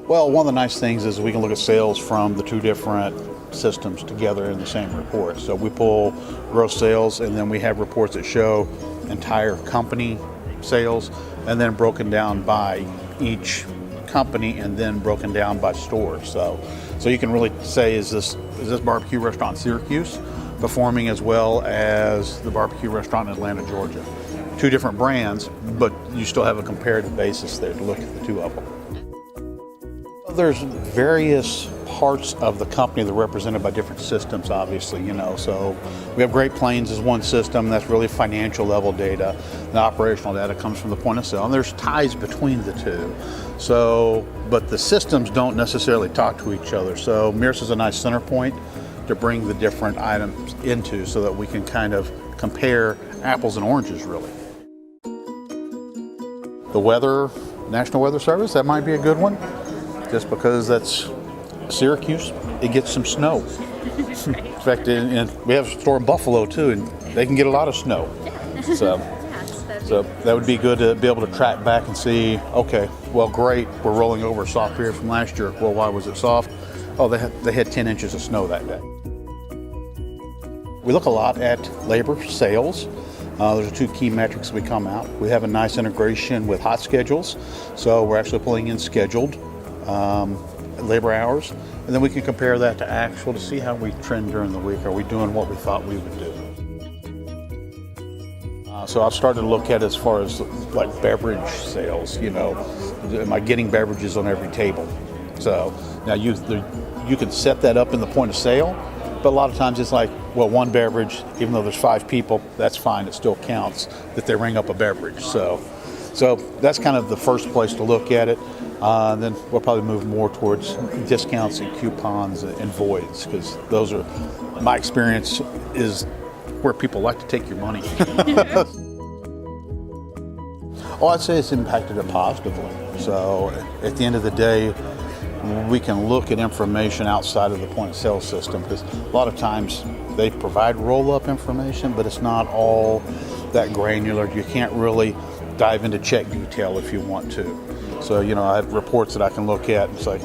Well, one of the nice things is we can look at sales from the two different systems together in the same report. So we pull gross sales, and then we have reports that show entire company sales, and then broken down by each company, and then broken down by store. So you can really say, is this barbecue restaurant in Syracuse performing as well as the barbecue restaurant in Atlanta, Georgia? Two different brands, but you still have a comparative basis there to look at the two of them. There's various parts of the company that are represented by different systems, obviously, so we have Great Plains as one system. That's really financial level data. The operational data comes from the point of sale, and there's ties between the two. But the systems don't necessarily talk to each other. So Mirus is a nice center point to bring the different items into, so that we can kind of compare apples and oranges, really. The weather, National Weather Service, that might be a good one. Just because that's Syracuse, it gets some snow. In fact, we have a store in Buffalo too, and they can get a lot of snow. So that would be good to be able to track back and see, okay, well, great, we're rolling over a soft period from last year. Well, why was it soft? Oh, they had 10 inches of snow that day. We look a lot at labor sales. Those are two key metrics we come out. We have a nice integration with hot schedules, so we're actually pulling in scheduled labor hours, and then we can compare that to actual to see how we trend during the week. Are we doing what we thought we would do? So I've started to look at as far as like beverage sales. Am I getting beverages on every table? So now you can set that up in the point of sale, but a lot of times it's like, well, one beverage, even though there's 5 people, that's fine. It still counts that they ring up a beverage. So that's kind of the first place to look at it. Then we'll probably move more towards discounts and coupons and voids, because those are, my experience, is where people like to take your money. Oh, I'd say it's impacted it positively. So at the end of the day, we can look at information outside of the point of sale system, because a lot of times they provide roll-up information, but it's not all that granular. You can't really dive into check detail if you want to. So, I have reports that I can look at and say,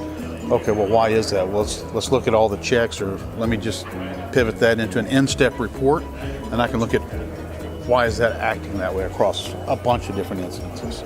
okay, well, why is that? Well, let's look at all the checks, or let me just pivot that into an in-step report, and I can look at why is that acting that way across a bunch of different instances.